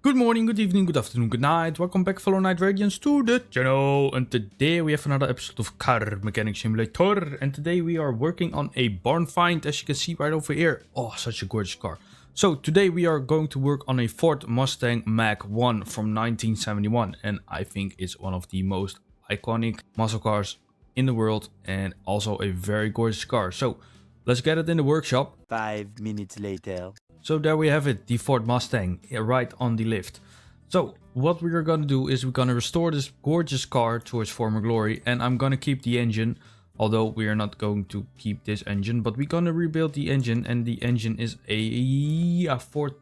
Good morning, good evening, good afternoon, good night. Welcome back, fellow Night Radiants, to the channel. And today we have another episode of Car Mechanic Simulator. And today we are working on a barn find, as you can see right over here. Oh, such a gorgeous car. So today we are going to work on a Ford Mustang Mach-1 from 1971. And I think it's one of the most iconic muscle cars in the world. And also a very gorgeous car. So let's get it in the workshop. 5 minutes later. So there we have it, the Ford Mustang, right on the lift. So what we are gonna do is we're gonna restore this gorgeous car to its former glory, and I'm gonna keep the engine, although we are not going to keep this engine, but we're gonna rebuild the engine, and the engine is a Ford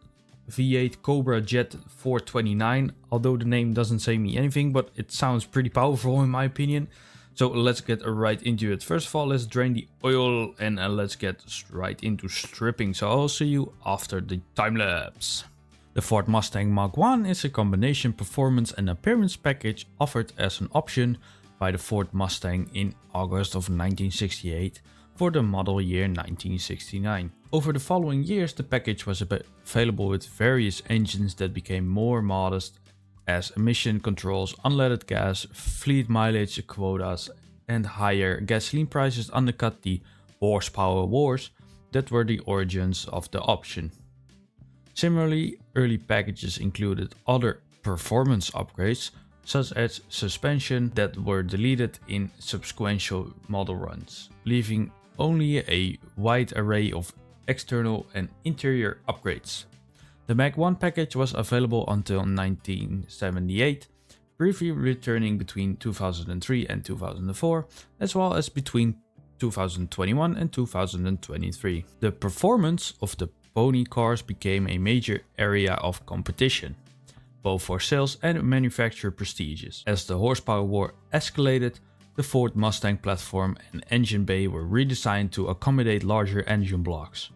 V8 Cobra Jet 429, although the name doesn't say me anything, but it sounds pretty powerful in my opinion. So let's get right into it. First of all, let's drain the oil and let's get right into stripping. So I'll see you after the time lapse. The Ford Mustang Mach-1 is a combination performance and appearance package offered as an option by the Ford Mustang in August of 1968 for the model year 1969. Over the following years, the package was available with various engines that became more modest as emission controls, unleaded gas, fleet mileage quotas, and higher gasoline prices undercut the horsepower wars that were the origins of the option. Similarly, early packages included other performance upgrades, such as suspension, that were deleted in subsequent model runs, leaving only a wide array of external and interior upgrades. The Mach-1 package was available until 1978, briefly returning between 2003 and 2004, as well as between 2021 and 2023. The performance of the pony cars became a major area of competition, both for sales and manufacturer prestiges. As the horsepower war escalated, the Ford Mustang platform and engine bay were redesigned to accommodate larger engine blocks.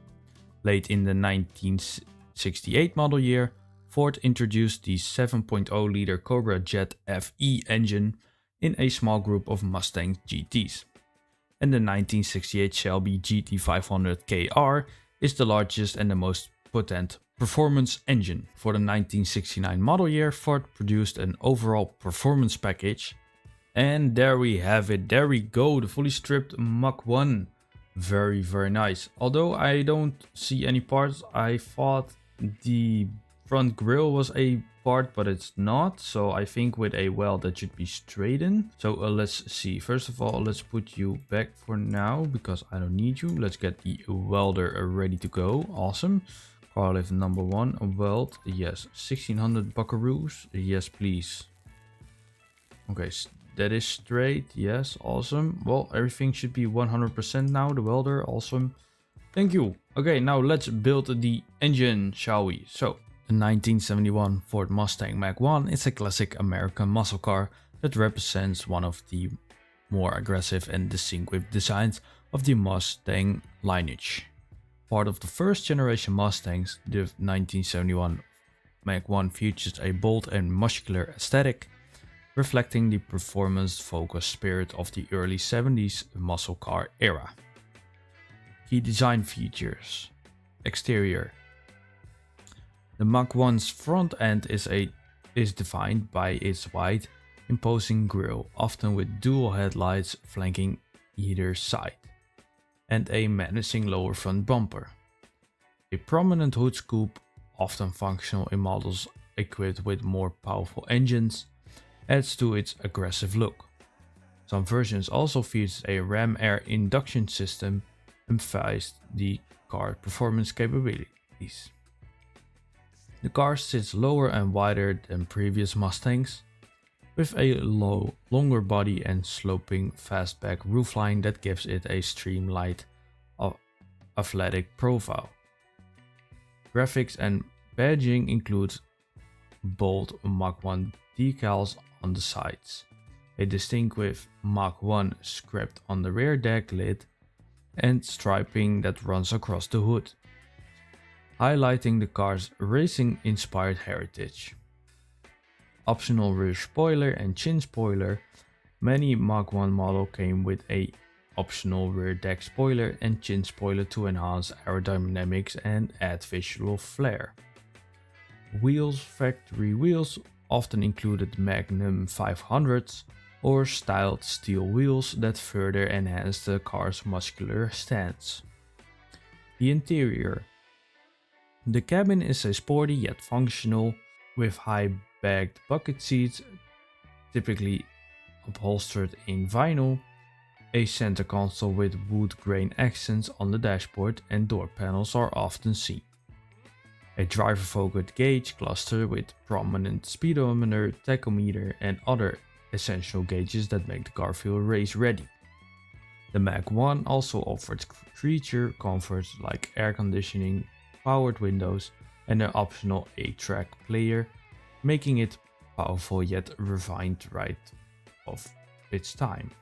Late in the 1968 model year, Ford introduced the 7.0 liter Cobra Jet FE engine in a small group of Mustang GTs. And the 1968 Shelby GT500 KR is the largest and the most potent performance engine. For the 1969 model year, Ford produced an overall performance package. And there we have it, there we go, the fully stripped Mach-1. Very nice. Although I don't see any parts, I thought the front grille was a part, but it's not. So I think with a weld that should be straightened. So let's see. First of all, let's put you back for now because I don't need you. Let's get the welder ready to go. Awesome. Car lift number 1, a weld. Yes, 1600 buckaroos. Yes, please. Okay, that is straight. Yes, awesome. Well, everything should be 100% now. The welder, awesome. Thank you. Okay, now let's build the engine, shall we? So, the 1971 Ford Mustang Mach-1 is a classic American muscle car that represents one of the more aggressive and distinctive designs of the Mustang lineage. Part of the first generation Mustangs, the 1971 Mach-1 features a bold and muscular aesthetic, reflecting the performance-focused spirit of the early 70s muscle car era. Key design features. Exterior. The Mach-1's front end is defined by its wide, imposing grille, often with dual headlights flanking either side, and a menacing lower front bumper. A prominent hood scoop, often functional in models equipped with more powerful engines, adds to its aggressive look. Some versions also feature a ram air induction system, emphasized the car's performance capabilities. The car sits lower and wider than previous Mustangs, with a longer body and sloping fastback roofline that gives it a streamlined, athletic profile. Graphics and badging include bold Mach-1 decals on the sides, a distinctive Mach-1 script on the rear deck lid, and striping that runs across the hood, highlighting the car's racing-inspired heritage. Optional rear spoiler and chin spoiler. Many Mach-1 models came with a optional rear deck spoiler and chin spoiler to enhance aerodynamics and add visual flair. wheels, factory wheels, often included Magnum 500s or styled steel wheels that further enhance the car's muscular stance. The interior. The cabin is a sporty yet functional, with high-backed bucket seats, typically upholstered in vinyl, a center console with wood grain accents on the dashboard and door panels are often seen. A driver-focused gauge cluster with prominent speedometer, tachometer and other essential gauges that make the car feel race-ready. The Mach 1 also offered creature comforts like air conditioning, powered windows and an optional 8-track player, making it powerful yet refined right of its time.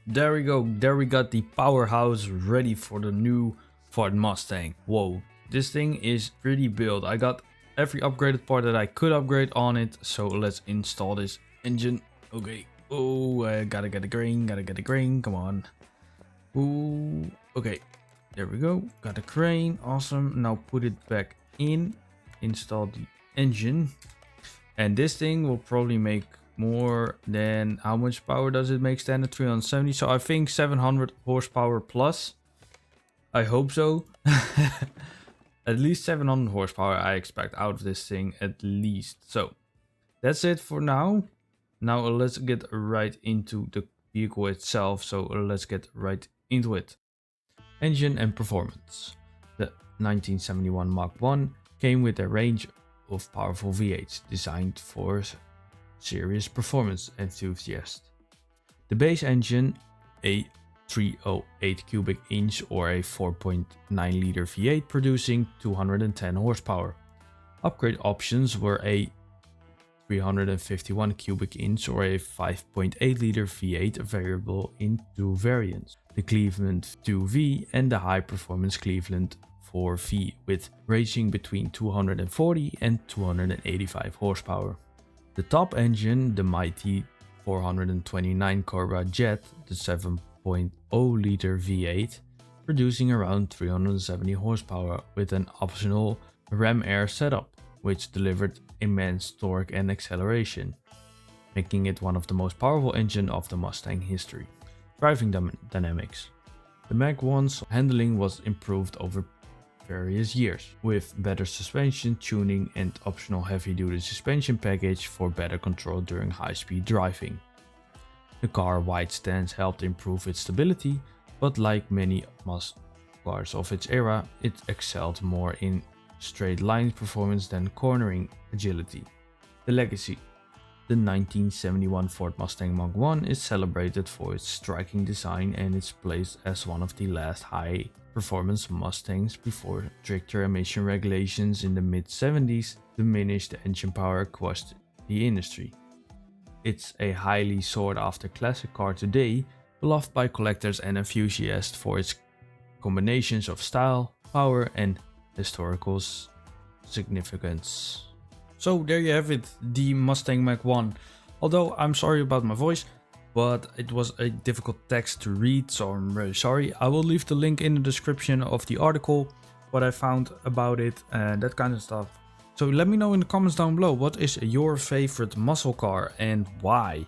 There we go, there we got the powerhouse ready for the new Ford Mustang. Whoa, this thing is pretty built. I got every upgraded part that I could upgrade on it, so let's install this engine. Okay, oh, I gotta get a grain, come on. Ooh, okay, there we go, got a crane, awesome. Now put it back in, install the engine, and this thing will probably make more than, how much power does it make? Standard 370, so I think 700 horsepower plus. I hope so. At least 700 horsepower I expect out of this thing, at least. So that's it for now. Now let's get right into the vehicle itself, so let's get right into it. Engine and performance. The 1971 Mach 1 came with a range of powerful V8s designed for serious performance enthusiasts. The base engine, a 308 cubic inch or a 4.9 liter V8 producing 210 horsepower. Upgrade options were a 351 cubic inch or a 5.8 liter V8 variable in two variants, the Cleveland 2V and the high performance Cleveland 4V, with ranging between 240 and 285 horsepower. The top engine, the mighty 429 Cobra Jet, the 7.0 liter V8, producing around 370 horsepower with an optional ram air setup, which delivered immense torque and acceleration, making it one of the most powerful engines of the Mustang history. Driving dynamics. The Mach 1's handling was improved over various years, with better suspension tuning and optional heavy-duty suspension package for better control during high-speed driving. The car's wide stance helped improve its stability, but like many muscle cars of its era, it excelled more in straight line performance than cornering agility. The legacy. The 1971 Ford Mustang Mach 1 is celebrated for its striking design and its place as one of the last high-performance Mustangs before stricter emission regulations in the mid-70s diminished the engine power across the industry. It's a highly sought-after classic car today, beloved by collectors and enthusiasts for its combinations of style, power and historical significance. So there you have it, the Mustang Mach 1. Although I'm sorry about my voice, but it was a difficult text to read, so I'm really sorry. I will leave the link in the description of the article, what I found about it and that kind of stuff. So let me know in the comments down below, what is your favorite muscle car and why?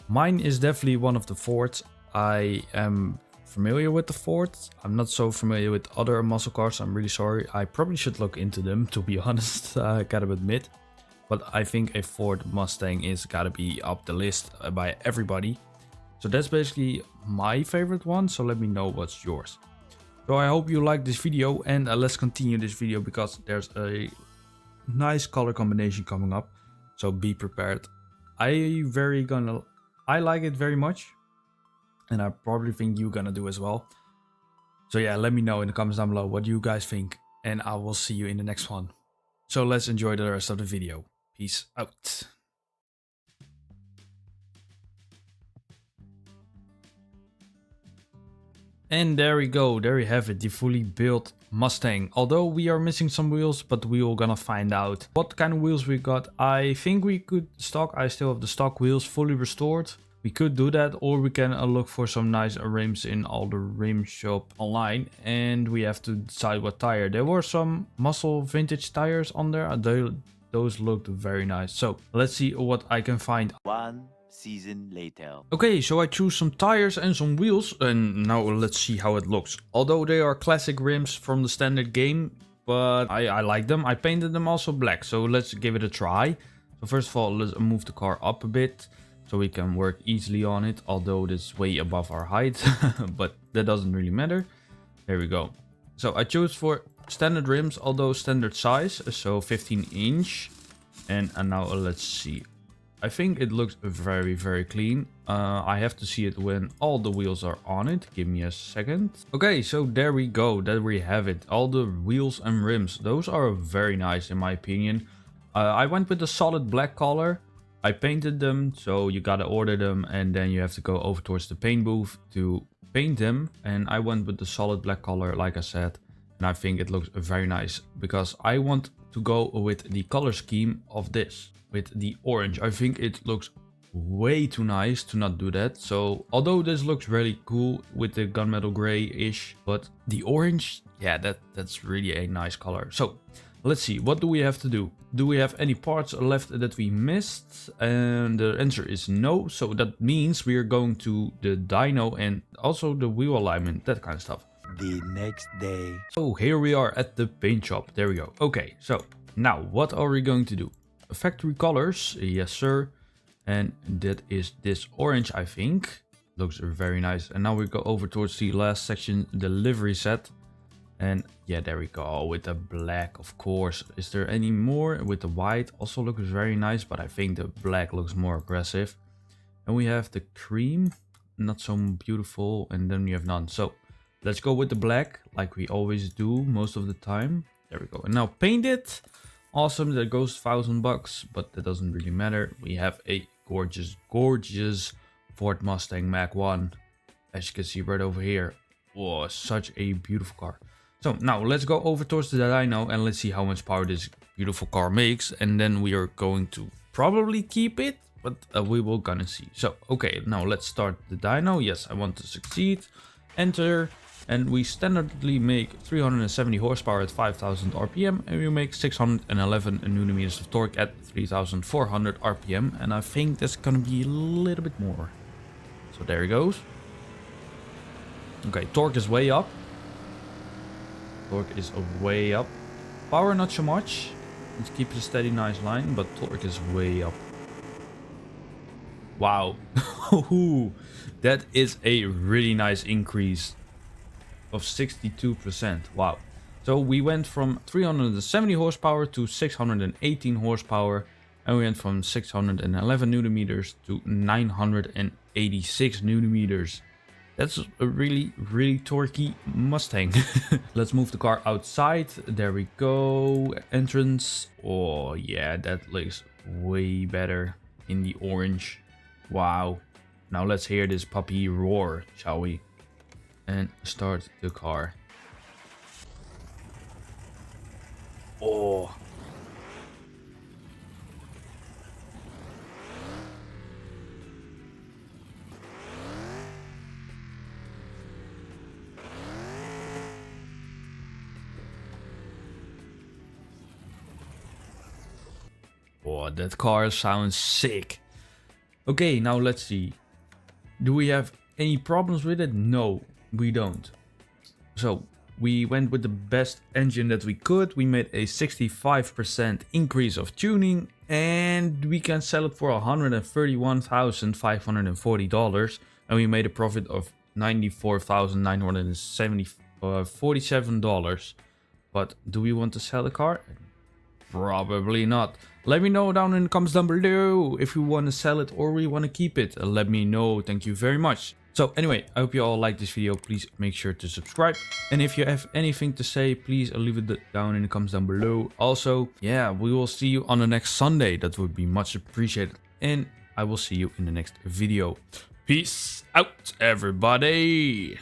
Mine is definitely one of the Fords. I am familiar with the Fords. I'm not so familiar with other muscle cars. I'm really sorry. I probably should look into them, to be honest. I gotta admit. But I think a Ford Mustang is gotta be up the list by everybody. So that's basically my favorite one. So let me know what's yours. So I hope you like this video, and let's continue this video because there's a nice color combination coming up. So be prepared. I like it very much. And I probably think you're gonna do as well. So yeah, let me know in the comments down below what you guys think. And I will see you in the next one. So let's enjoy the rest of the video. Peace out. And there we go, there you have it, the fully built Mustang. Although we are missing some wheels, but we are gonna find out what kind of wheels we got. I think we could stock, I still have the stock wheels fully restored. We could do that, or we can look for some nice rims in all the rim shop online, and we have to decide what tire. There were some muscle vintage tires on there. Those looked very nice. So let's see what I can find. One season later. Okay, so I choose some tires and some wheels, and now let's see how it looks. Although they are classic rims from the standard game, but I like them. I painted them also black, so let's give it a try. So first of all, let's move the car up a bit so we can work easily on it, although it is way above our height, but that doesn't really matter. There we go. So I chose for standard rims, although standard size, so 15-inch. And now let's see. I think it looks very, very clean. I have to see it when all the wheels are on it. Give me a second. Okay, so there we go. There we have it. All the wheels and rims. Those are very nice in my opinion. I went with the solid black color. I painted them, so you gotta order them and then you have to go over towards the paint booth to paint them. And I went with the solid black color, like I said. And I think it looks very nice because I want to go with the color scheme of this. With the orange. I think it looks way too nice to not do that. So although this looks really cool with the gunmetal gray-ish, but the orange, yeah, that's really a nice color. So let's see, what do we have to do? Do we have any parts left that we missed? And the answer is no. So that means we are going to the dyno and also the wheel alignment, that kind of stuff. The next day. So here we are at the paint shop. There we go. Okay, so now what are we going to do? Factory colors, yes sir, and that is this orange. I think looks very nice. And now we go over towards the last section, the livery set, and yeah, there we go with the black, of course. Is there any more? With the white also looks very nice, but I think the black looks more aggressive. And we have the cream, not so beautiful, and then we have none. So let's go with the black like we always do most of the time. There we go. And now paint it. Awesome, that goes $1,000, but that doesn't really matter. We have a gorgeous, gorgeous Ford Mustang Mach 1, as you can see right over here. Oh, such a beautiful car. So now let's go over towards the dyno and let's see how much power this beautiful car makes. And then we are going to probably keep it, but we will gonna see. So, okay, now let's start the dyno. Yes, I want to succeed. Enter. And we standardly make 370 horsepower at 5,000 RPM. And we make 611 Nm of torque at 3,400 RPM. And I think that's gonna be a little bit more. So there it goes. Okay, torque is way up. Torque is way up. Power not so much. Let's keep a steady nice line, but torque is way up. Wow. That is a really nice increase of 62%. Wow. So we went from 370 horsepower to 618 horsepower, and we went from 611 Nm to 986 Nm. That's a really, really torquey Mustang. Let's move the car outside. There we go. Entrance. Oh yeah, that looks way better in the orange. Wow. Now let's hear this puppy roar, shall we? And start the car. Oh. Oh, that car sounds sick. Okay, now let's see. Do we have any problems with it? No, we don't. So we went with the best engine that we could. We made a 65% increase of tuning, and we can sell it for $131,540, and we made a profit of $94,947. But do we want to sell the car? Probably not. Let me know down in the comments down below if you want to sell it or you want to keep it. Let me know. Thank you very much. So anyway, I hope you all liked this video. Please make sure to subscribe. And if you have anything to say, please leave it down in the comments down below. Also, yeah, we will see you on the next Sunday. That would be much appreciated. And I will see you in the next video. Peace out, everybody.